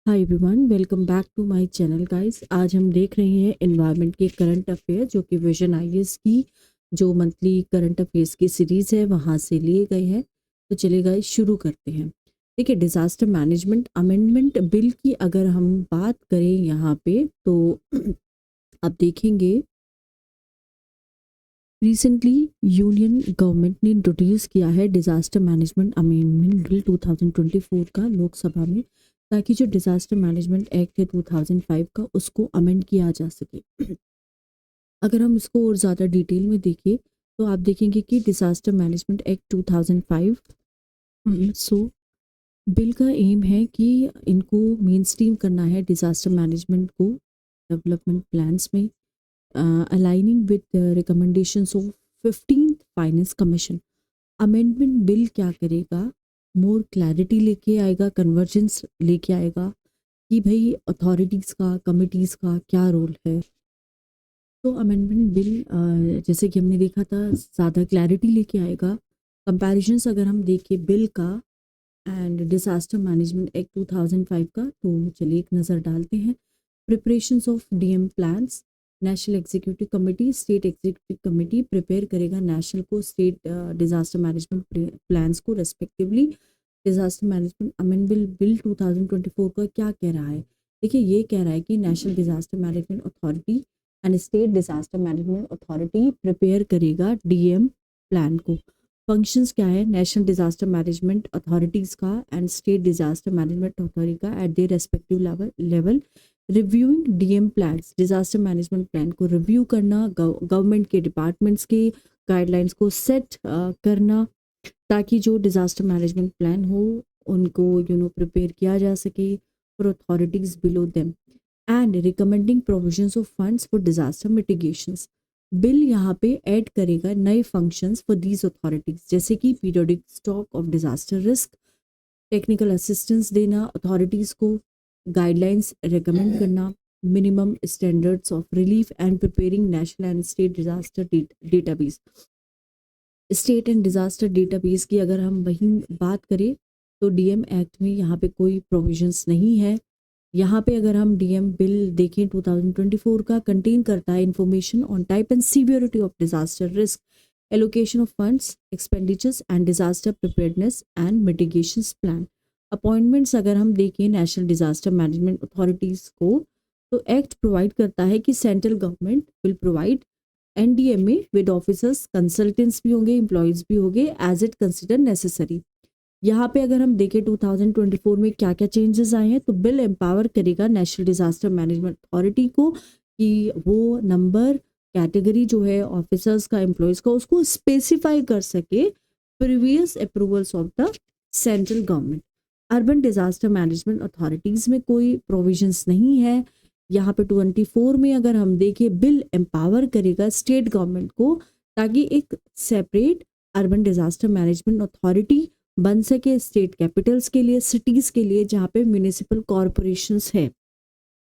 Hi everyone, welcome back to my channel guys. आज हम देख रहे हैं एनवायरनमेंट के करंट अफेयर जो कि विजन आईएएस की जो मंथली करंट अफेयर्स की सीरीज है वहाँ से लिए गए हैं। तो चलिए गाइस शुरू करते हैं। देखिए, डिजास्टर मैनेजमेंट अमेंडमेंट बिल की अगर हम बात करें यहाँ पे तो आप देखेंगे रिसेंटली यूनियन गवर्नमेंट ने इंट्रोड्यूस किया है डिजास्टर मैनेजमेंट अमेंडमेंट बिल 2024 का लोकसभा में, ताकि जो डिजास्टर मैनेजमेंट एक्ट है 2005 का उसको अमेंड किया जा सके। अगर हम इसको और ज़्यादा डिटेल में देखें तो आप देखेंगे कि डिजास्टर मैनेजमेंट एक्ट 2005 बिल का एम है कि इनको मेन स्ट्रीम करना है डिजास्टर मैनेजमेंट को डेवलपमेंट प्लान्स में, aligning with recommendations of 15th finance commission. Amendment bill क्या करेगा, मोर क्लैरिटी लेके आएगा, कन्वर्जेंस लेके आएगा कि भाई अथॉरिटीज़ का, कमिटीज़ का क्या रोल है। तो अमेंडमेंट बिल जैसे कि हमने देखा था ज़्यादा क्लैरिटी लेके आएगा। कंपैरिजन्स अगर हम देखें बिल का एंड डिजास्टर मैनेजमेंट एक्ट 2005 का, तो चलिए एक नज़र डालते हैं। Preparations of DM plans, national executive committee, state executive committee prepare करेगा नेशनल को स्टेट डिजास्टर मैनेजमेंट प्लान्स को respectively. Disaster management amendment bill 2024 का क्या कह रहा है? देखिए, ये कह रहा है कि national disaster management authority and state disaster management authority prepare करेगा डीएम प्लान को। फंक्शंस क्या है नेशनल डिजास्टर मैनेजमेंट अथॉरिटीज़ का and state disaster management authority का at their respective level. Reviewing DM plans, disaster management plan को review करना, government के departments के गाइडलाइंस को सेट करना, ताकि जो डिजास्टर मैनेजमेंट प्लान हो उनको प्रिपेयर किया जा सके for authorities below them, and recommending provisions of funds for disaster mitigations. Bill यहाँ पे ऐड करेगा नए फंक्शंस फॉर दीज अथॉरिटीज, जैसे कि periodic stock of disaster risk, technical assistance देना अथॉरिटीज़ को, गाइडलाइंस रेकमेंड करना, minimum standards of relief and preparing national and state disaster database. State and disaster database की अगर हम वहीं बात करें तो डीएम एक्ट में यहाँ पे कोई प्रोविजंस नहीं है। यहाँ पे अगर हम डीएम बिल देखें 2024 का, कंटेन करता है information on type and severity of disaster risk, allocation of funds, expenditures and disaster preparedness and mitigations plan. Appointments अगर हम देखें नेशनल डिजास्टर मैनेजमेंट अथॉरिटीज़ को, तो एक्ट प्रोवाइड करता है कि central government will provide NDMA with officers, consultants भी होंगे, एम्प्लॉयज़ भी होंगे एज इट कंसिडर नेसेसरी। यहाँ पे अगर हम देखें 2024 में क्या क्या चेंजेस आए हैं, तो बिल एम्पावर करेगा नेशनल डिजास्टर मैनेजमेंट अथॉरिटी को कि वो नंबर, कैटेगरी जो है ऑफिसर्स का, एम्प्लॉयज़ का, उसको स्पेसिफाई कर सके previous approvals of the central government. Urban disaster management authorities में कोई प्रोविजंस नहीं है। यहाँ पे 24 में अगर हम देखें बिल एम्पावर करेगा स्टेट गवर्नमेंट को ताकि एक separate urban disaster management authority बन सके स्टेट कैपिटल्स के लिए, सिटीज़ के लिए जहाँ पे म्यूनिसिपल कॉरपोरेशंस है।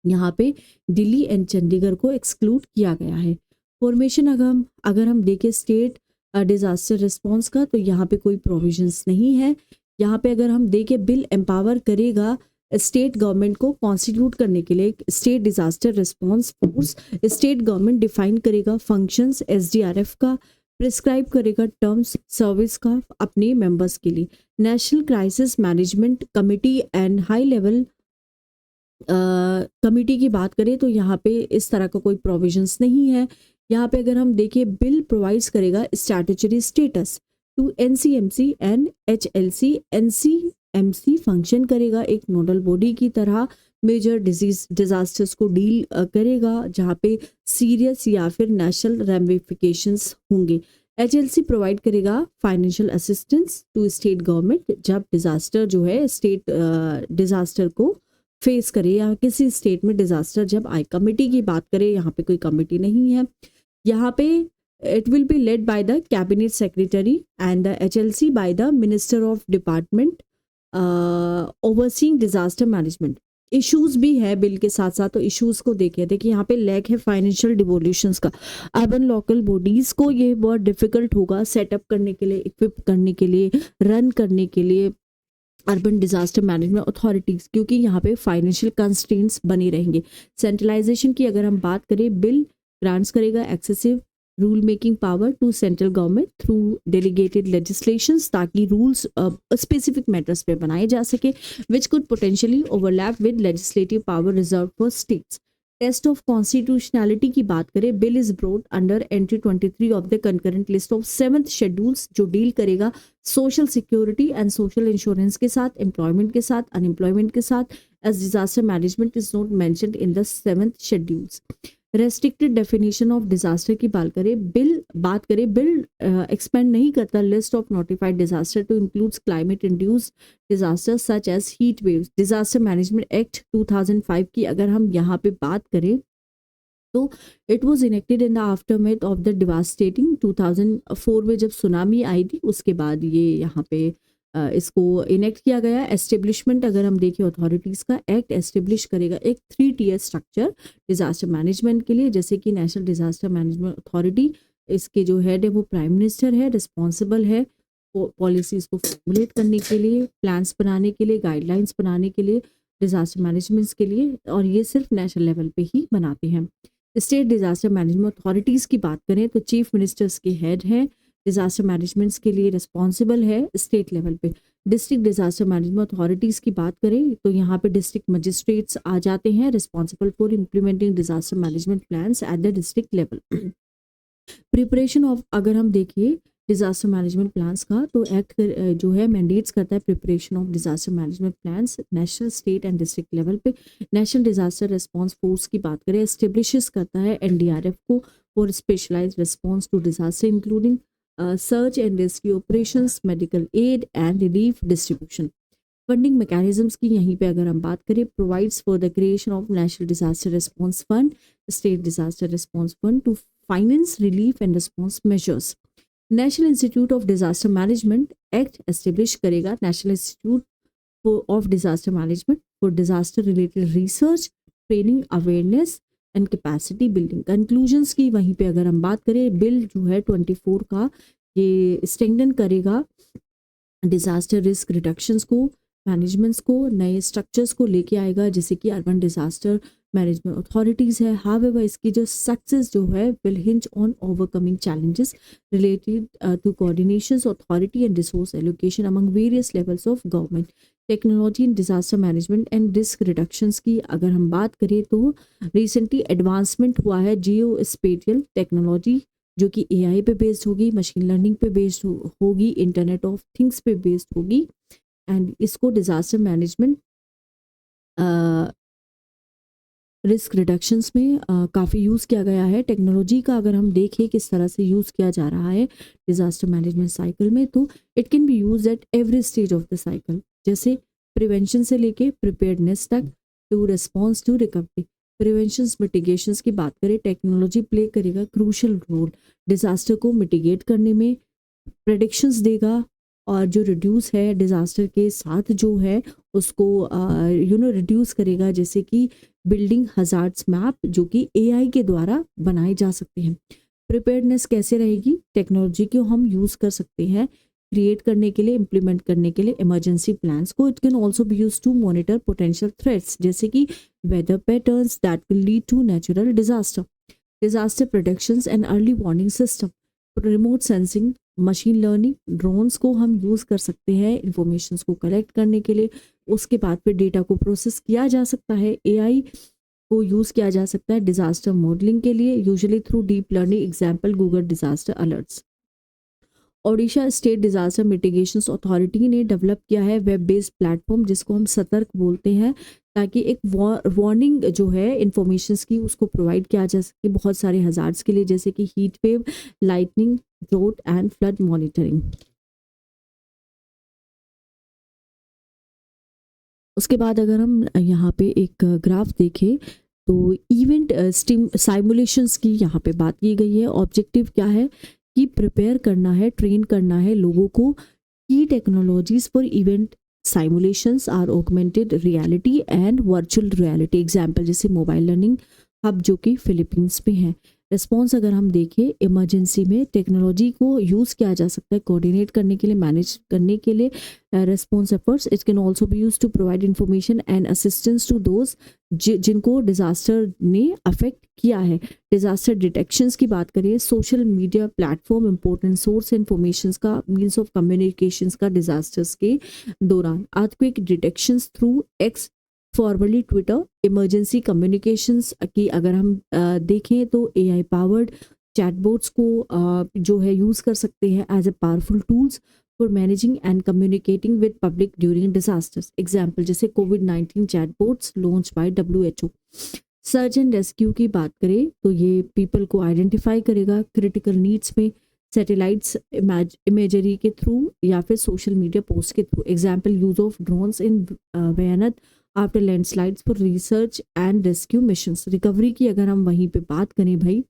यहाँ पे दिल्ली एंड चंडीगढ़ को एक्सक्लूड किया गया है। फॉर्मेशन अगर हम देखें स्टेट डिजास्टर रिस्पॉन्स का, तो यहाँ पे कोई प्रोविजंस नहीं है। यहाँ पे अगर हम देखें बिल एम्पावर करेगा स्टेट गवर्नमेंट को कॉन्स्टिट्यूट करने के लिए state disaster response force. State government define करेगा फंक्शंस एसडीआरएफ का, प्रिस्क्राइब करेगा टर्म्स सर्विस का अपने मेंबर्स के लिए। National crisis management committee and high level committee की बात करें तो यहाँ पे इस तरह का कोई प्रोविजंस नहीं है। यहाँ पे अगर हम देखें बिल प्रोवाइड्स करेगा statutory status to NCMC and HLC. NCMC function करेगा एक नोडल बॉडी की तरह, मेजर डिजास्टर्स को डील करेगा जहाँ पे सीरियस या फिर नेशनल रैमिफिकेशंस होंगे। एचएलसी प्रोवाइड करेगा financial assistance to state government जब डिजास्टर जो है स्टेट डिजास्टर को फेस करे या किसी स्टेट में डिजास्टर जब आए। कमेटी की बात करें, यहाँ पे कोई कमेटी नहीं है। यहाँ पे it will be led by the cabinet secretary and the HLC by the minister of department overseeing disaster management. Issues भी है बिल के साथ साथ, तो इश्यूज को देखिए यहाँ पे लैक है फाइनेंशियल डिवोल्यूशंस का। अर्बन लोकल बॉडीज को ये बहुत डिफिकल्ट होगा सेटअप करने के लिए, इक्विप करने के लिए, रन करने के लिए, अर्बन डिजास्टर मैनेजमेंट अथॉरिटीज़, क्योंकि यहाँ पे फाइनेंशियल कंस्ट्रेंट्स बने रहेंगे। सेंट्रलाइजेशन की अगर हम बात करें, बिल ग्रांट्स करेगा excessive rule making power to central government through delegated legislations, ताकि रूल्स स्पेसिफिक मैटर्स पे बनाए जा सके, which could potentially overlap with legislative power reserve for states. Test of constitutionality की बात करें, bill is broad under entry 23 of the concurrent list of 7th schedules, जो deal करेगा social security and social insurance के साथ, employment के साथ, unemployment के साथ, as disaster management is not mentioned in the 7th schedules. Restricted definition of disaster की बात करें, बिल एक्सपेंड नहीं करता list of notified disaster to includes climate induced disaster such as heat waves. Disaster management act 2005 की अगर हम यहाँ पे बात करें, तो it was enacted in the aftermath of the devastating 2004 में जब सुनामी आई थी, उसके बाद ये यहाँ पे इसको इनेक्ट किया गया। एस्टेब्लिशमेंट अगर हम देखें अथॉरिटीज़ का, एक्ट एस्टेब्लिश करेगा एक 3 tier स्ट्रक्चर डिजास्टर मैनेजमेंट के लिए, जैसे कि नेशनल डिजास्टर मैनेजमेंट अथॉरिटी, इसके जो हेड है वो प्राइम मिनिस्टर है, रिस्पॉन्सिबल है पॉलिसीज़ को फॉर्मुलेट करने के लिए, प्लान्स बनाने के लिए, गाइडलाइंस बनाने के लिए, डिजास्टर मैनेजमेंट के लिए, और ये सिर्फ नेशनल लेवल पे ही बनाते हैं। स्टेट डिजास्टर मैनेजमेंट अथॉरिटीज़ की बात करें तो चीफ मिनिस्टर्स के हेड हैं, डिजास्टर मैनेजमेंट्स के लिए रिस्पॉन्सिबल है स्टेट लेवल पे। डिस्ट्रिक्ट डिजास्टर मैनेजमेंट अथॉरिटीज़ की बात करें तो यहाँ पे डिस्ट्रिक्ट मजिस्ट्रेट्स आ जाते हैं, responsible for implementing disaster management plans at the district level. Preparation of अगर हम देखिए डिजास्टर मैनेजमेंट प्लान्स का, तो एक्ट जो है मैंडेट्स करता है preparation of disaster management plans national, state and district level पे। नेशनल डिजास्टर रिस्पांस फोर्स की बात करें, एस्टेब्लिशेस करता है एनडीआरएफ को for specialized response to disaster including search and rescue operations, medical aid and relief distribution. Funding mechanisms की यहीं पे अगर हम बात करें, provides for the creation of national disaster response fund, state disaster response fund to finance relief and response measures. National institute of disaster management act establish करेगा national institute of disaster management for disaster related research, training, awareness and capacity building. Conclusions की वहीं पे अगर हम बात करें, bill जो है 24 का ये स्ट्रेंथन करेगा डिजास्टर रिस्क रिडक्शंस को, मैनेजमेंट्स को, नए स्ट्रक्चर्स को लेके आएगा, जैसे कि अर्बन डिजास्टर मैनेजमेंट अथॉरिटीज़ है। हाउएवर इसकी जो सक्सेस जो है will hinge on overcoming challenges related to coordination authority and resource allocation among various levels of government. Technology in disaster management and risk reductions की अगर हम बात करें तो रिसेंटली एडवांसमेंट हुआ है जियो स्पेटियल टेक्नोलॉजी, जो कि एआई पे बेस्ड होगी, मशीन लर्निंग पे बेस्ड होगी, इंटरनेट ऑफ थिंग्स पे बेस्ड होगी, एंड इसको डिजास्टर मैनेजमेंट रिस्क रिडक्शंस में काफ़ी यूज़ किया गया है। टेक्नोलॉजी का अगर हम देखें किस तरह से यूज़ किया जा रहा है डिज़ास्टर मैनेजमेंट साइकिल में, तो it can be use at every stage of the cycle, जैसे प्रिवेंशन से लेके प्रिपेयर्डनेस तक, to response to recovery. Prevention mitigations की बात करें, टेक्नोलॉजी प्ले करेगा क्रूशल रोल डिज़ास्टर को मिटिगेट करने में, प्रेडिक्शंस देगा, और जो रिड्यूस है डिज़ास्टर के साथ जो है उसको रिड्यूस करेगा, जैसे कि बिल्डिंग हजार्ड्स मैप जो कि एआई के द्वारा बनाए जा सकते हैं। प्रिपेयर्डनेस कैसे रहेगी, टेक्नोलॉजी को हम यूज़ कर सकते हैं क्रिएट करने के लिए, इम्प्लीमेंट करने के लिए इमरजेंसी प्लान्स को। It can also be use to monitor potential threats, जैसे कि weather patterns that will lead to natural disaster, disaster protections and early warning system, remote sensing, machine learning, drones को हम use कर सकते हैं informations को collect करने के लिए। उसके बाद फिर डेटा को प्रोसेस किया जा सकता है, एआई को यूज़ किया जा सकता है डिज़ास्टर मॉडलिंग के लिए, usually through deep learning, example Google disaster alerts. Odisha state disaster mitigation authority ने डेवलप किया है वेब बेस्ड प्लेटफॉर्म, जिसको हम सतर्क बोलते हैं, ताकि एक वार्निंग जो है इंफॉर्मेशंस की उसको प्रोवाइड किया जा सके बहुत सारे हजार्ड्स के लिए, जैसे कि heat wave, lightning, draught and flood monitoring. उसके बाद अगर हम यहाँ पे एक ग्राफ देखें तो इवेंट साइमुलेशंस की यहाँ पे बात की गई है। ऑब्जेक्टिव क्या है कि प्रिपेयर करना है, ट्रेन करना है लोगों को। की technologies for event simulations are augmented reality and virtual reality, example जैसे मोबाइल लर्निंग हब जो कि फिलीपींस में है। रिस्पॉन्स अगर हम देखें इमरजेंसी में टेक्नोलॉजी को यूज़ किया जा सकता है कोऑर्डिनेट करने के लिए, मैनेज करने के लिए response efforts. It can also be use to provide information and assistance to those जिनको डिजास्टर ने अफेक्ट किया है। डिजास्टर डिटेक्शंस की बात करें, social media platform important source information का, मीन्स ऑफ कम्युनिकेशंस का डिजास्टर्स के दौरान। Earthquake detections through X formerly Twitter. Emergency communications की अगर हम देखें तो AI पावर्ड चैटबॉट्स को जो है यूज़ कर सकते हैं as a powerful tools for managing and communicating with public during disasters. Example जैसे कोविड-19 chatbots launch by WHO। Search and rescue की बात करें तो ये पीपल को आइडेंटिफाई करेगा क्रिटिकल नीड्स में सैटेलाइट्स इमेजरी के थ्रू या फिर सोशल मीडिया पोस्ट के through. Example use of drones in Wayanad after landslides for research and rescue missions. Recovery की अगर हम वहीं पे बात करें भाई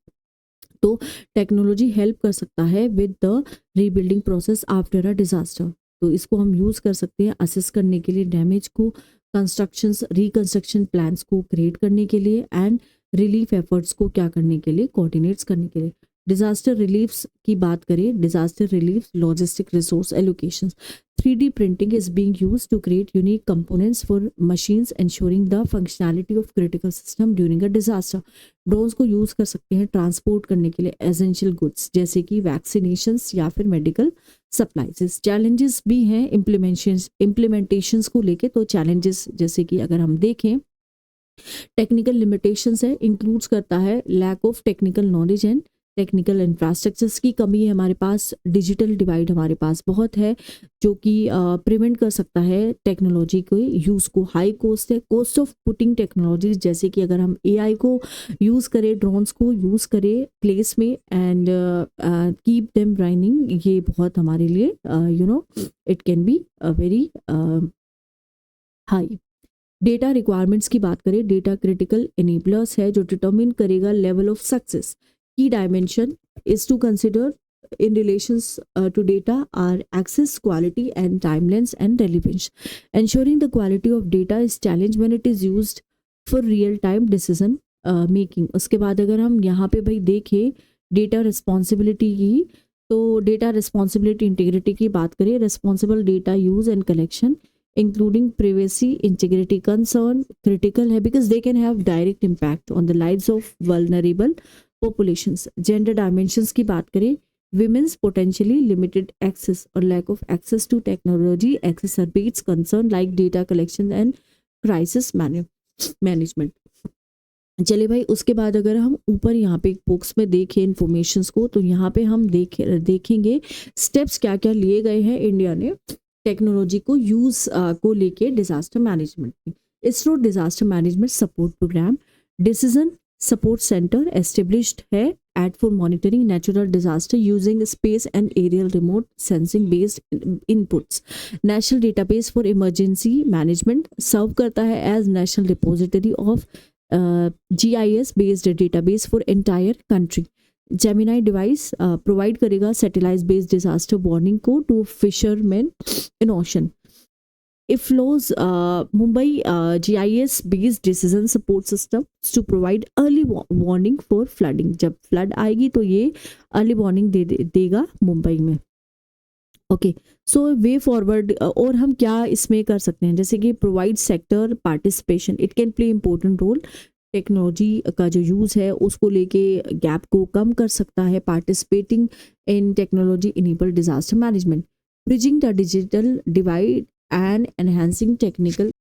तो टेक्नोलॉजी हेल्प कर सकता है with the rebuilding process after a disaster. तो इसको हम यूज़ कर सकते हैं असेस करने के लिए, डैमेज को, कंस्ट्रक्शंस रिकंस्ट्रक्शन प्लान्स को क्रिएट करने के लिए एंड रिलीफ एफर्ट्स को क्या करने के लिए, कोऑर्डिनेट्स करने के लिए। डिजास्टर रिलीफ्स की बात करें, disaster relief logistic resource allocations. 3D printing is being used to create unique components for machines ensuring the functionality of critical system during a disaster. Drones को यूज़ कर सकते हैं ट्रांसपोर्ट करने के लिए एसेंशियल गुड्स जैसे कि वैक्सीनेशंस या फिर मेडिकल सप्लाइज। चैलेंजेस भी हैं इम्प्लीमेंटेशंस को लेके। तो चैलेंजेस जैसे कि अगर हम देखें टेक्निकल लिमिटेशंस है, इंक्लूड्स करता है lack of technical knowledge and technical infrastructures की कमी है हमारे पास, डिजिटल डिवाइड हमारे पास बहुत है जो कि प्रिवेंट कर सकता है टेक्नोलॉजी के यूज़ को। हाई कॉस्ट है, कॉस्ट ऑफ पुटिंग टेक्नोलॉजीज जैसे कि अगर हम AI को यूज़ करें, ड्रोन्स को यूज़ करें प्लेस में एंड कीप देम रनिंग, ये बहुत हमारे लिए it can be very high. Data requirements की बात करें, डेटा क्रिटिकल इनेबलर्स है जो डिटरमिन करेगा level of success. Key dimension is to consider in relations to data are access, quality, and timelines and relevance. Ensuring the quality of data is challenged when it is used for real-time decision making. उसके बाद अगर हम यहाँ पे भाई देखें data responsibility की, तो डेटा रिस्पॉन्सिबिलिटी इंटीग्रिटी की बात करें, responsible data use and collection including privacy, integrity concern, critical है because they can have direct impact on the lives of vulnerable populations. Gender dimensions की बात करें, women's potentially limited access or lack of access to technology exacerbates concern like data collection and crisis management. चले भाई उसके बाद अगर हम ऊपर यहाँ पे बॉक्स में देखें इन्फॉर्मेशंस को, तो यहाँ पे हम देखेंगे स्टेप्स क्या क्या लिए गए हैं इंडिया ने टेक्नोलॉजी को यूज़ को लेके डिजास्टर मैनेजमेंट में। ISRO disaster management support programme decision support centre established है at for monitoring natural disaster using space and aerial remote sensing based inputs. National database for emergency management serve करता है as national depository of GIS based database for entire country. Gemini device provide करेगा satellite based disaster warning को to fisherman in ocean. IFLOS Mumbai GIS based decision support system to provide early warning for flooding. जब flood आएगी तो ये early warning देगा मुंबई में। Okay, सो way forward और हम क्या इसमें कर सकते हैं, जैसे कि provide sector participation, it can play important role. Technology का जो यूज़ है उसको लेके गैप को कम कर सकता है। Participating in technology enable disaster management, bridging the digital divide and enhancing technical